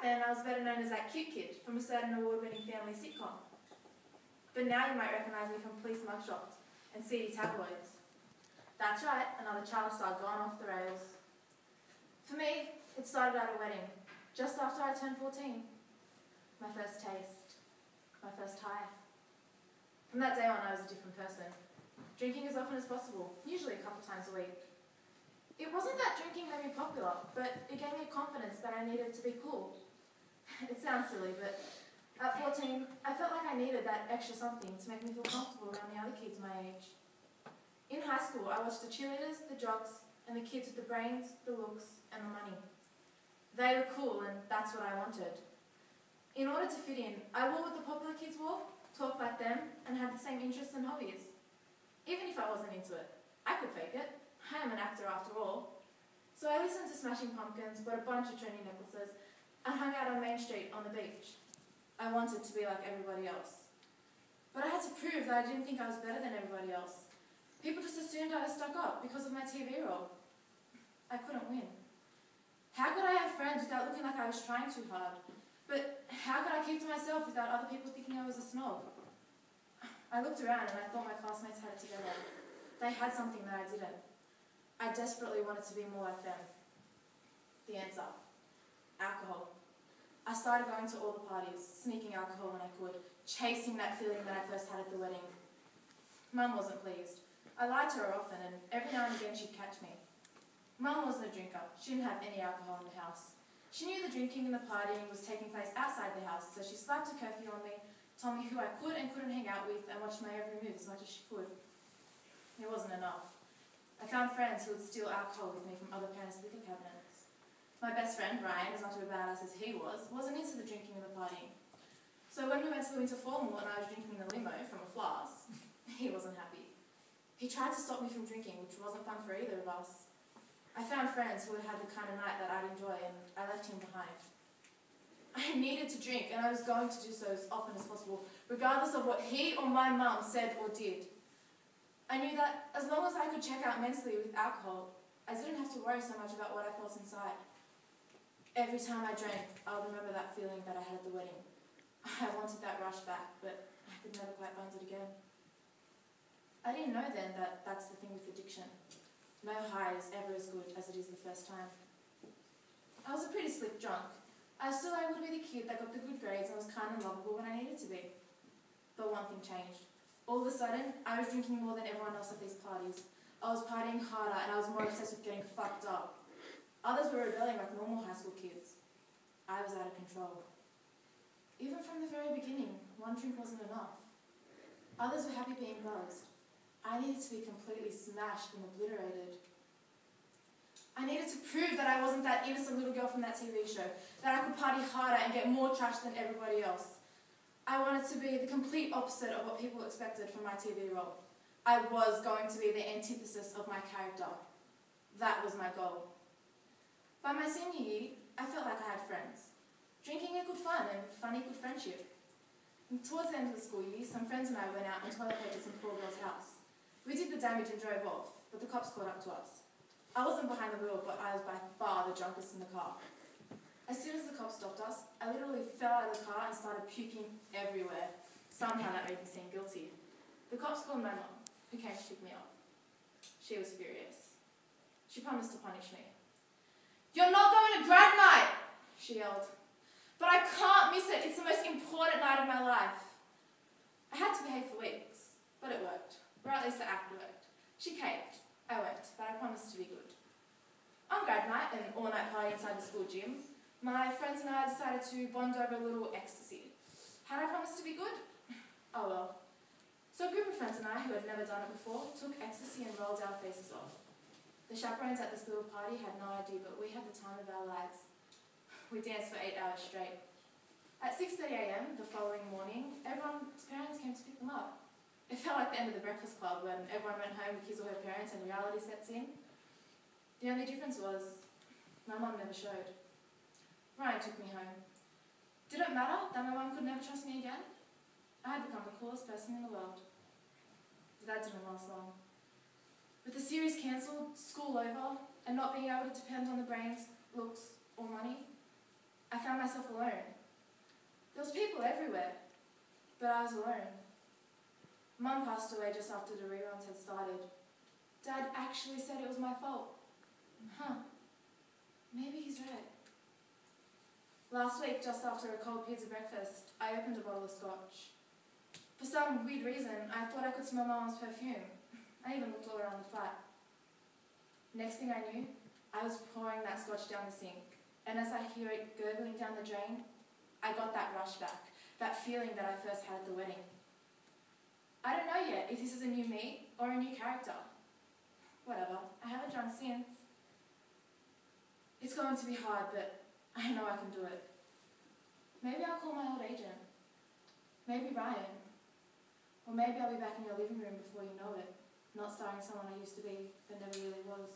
Back then, I was better known as that cute kid from a certain award-winning family sitcom. But now you might recognise me from police mugshots and seedy tabloids. That's right, another child star gone off the rails. For me, it started at a wedding, just after I turned 14. My first taste, my first high. From that day on, I was a different person, drinking as often as possible, usually a couple times a week. It wasn't that drinking made me popular, but it gave me a confidence that I needed to be cool. It sounds silly, but at 14, I felt like I needed that extra something to make me feel comfortable around the other kids my age. In high school, I watched the cheerleaders, the jocks, and the kids with the brains, the looks, and the money. They were cool, and that's what I wanted. In order to fit in, I wore what the popular kids wore, talked like them, and had the same interests and hobbies. Even if I wasn't into it, I could fake it. I am an actor after all. So I listened to Smashing Pumpkins, bought a bunch of trendy necklaces, and hung out on Main Street on the beach. I wanted to be like everybody else. But I had to prove that I didn't think I was better than everybody else. People just assumed I was stuck up because of my TV role. I couldn't win. How could I have friends without looking like I was trying too hard? But how could I keep to myself without other people thinking I was a snob? I looked around and I thought my classmates had it together. They had something that I didn't. I desperately wanted to be more like them. The answer: alcohol. I started going to all the parties, sneaking alcohol when I could, chasing that feeling that I first had at the wedding. Mum wasn't pleased. I lied to her often, and every now and again she'd catch me. Mum wasn't a drinker. She didn't have any alcohol in the house. She knew the drinking and the partying was taking place outside the house, so she slapped a curfew on me, told me who I could and couldn't hang out with, and watched my every move as much as she could. It wasn't enough. I found friends who would steal alcohol with me from other parents' liquor cabinets. My best friend, Ryan, as much of a badass as he was, wasn't into the drinking and the partying. So when we went to the winter formal and I was drinking in the limo from a flask, he wasn't happy. He tried to stop me from drinking, which wasn't fun for either of us. I found friends who had had the kind of night that I'd enjoy, and I left him behind. I needed to drink, and I was going to do so as often as possible, regardless of what he or my mum said or did. I knew that as long as I could check out mentally with alcohol, I didn't have to worry so much about what I felt inside. Every time I drank, I'll remember that feeling that I had at the wedding. I wanted that rush back, but I could never quite find it again. I didn't know then that that's the thing with addiction. No high is ever as good as it is the first time. I was a pretty slick drunk. I was still able to be the kid that got the good grades and was kind and lovable when I needed to be. But one thing changed. All of a sudden, I was drinking more than everyone else at these parties. I was partying harder and I was more obsessed with getting fucked up. Others were rebelling like normal high school kids. I was out of control. Even from the very beginning, one drink wasn't enough. Others were happy being buzzed. I needed to be completely smashed and obliterated. I needed to prove that I wasn't that innocent little girl from that TV show, that I could party harder and get more trash than everybody else. I wanted to be the complete opposite of what people expected from my TV role. I was going to be the antithesis of my character. That was my goal. By my senior year, I felt like I had friends. Drinking equaled fun and fun equaled friendship. And towards the end of the school year, some friends and I went out on toilet pages in poor girl's house. We did the damage and drove off, but the cops caught up to us. I wasn't behind the wheel, but I was by far the drunkest in the car. As soon as the cops stopped us, I literally fell out of the car and started puking everywhere. Somehow that made me seem guilty. The cops called my mum, who came to pick me up. She was furious. She promised to punish me. "You're not going to grad night!" she yelled. "But I can't miss it. It's the most important night of my life." I had to behave for weeks, but it worked. Or at least the act worked. She caved. I went, but I promised to be good. On grad night, an all-night party inside the school gym, my friends and I decided to bond over a little ecstasy. Had I promised to be good? Oh well. So a group of friends and I, who had never done it before, took ecstasy and rolled our faces off. The chaperones at this little party had no idea, but we had the time of our lives. We danced for 8 hours straight. At 6:30 a.m. the following morning, everyone's parents came to pick them up. It felt like the end of the Breakfast Club when everyone went home with his or her parents and reality sets in. The only difference was, my mum never showed. Ryan took me home. Did it matter that my mum could never trust me again? I had become the coolest person in the world. But that didn't last long. With the series cancelled, school over, and not being able to depend on the brains, looks, or money, I found found myself alone. There was people everywhere, but I was alone. Mum passed away just after the reruns had started. Dad actually said it was my fault. Maybe he's right. Last week, just after a cold pizza breakfast, I opened a bottle of scotch. For some weird reason, I thought I could smell Mum's perfume. I even looked all around the flat. Next thing I knew, I was pouring that scotch down the sink, and as I hear it gurgling down the drain, I got that rush back, that feeling that I first had at the wedding. I don't know yet if this is a new me or a new character. Whatever, I haven't drunk since. It's going to be hard, but I know I can do it. Maybe I'll call my old agent. Maybe Ryan. Or maybe I'll be back in your living room before you know it, not starring someone I used to be but never really was.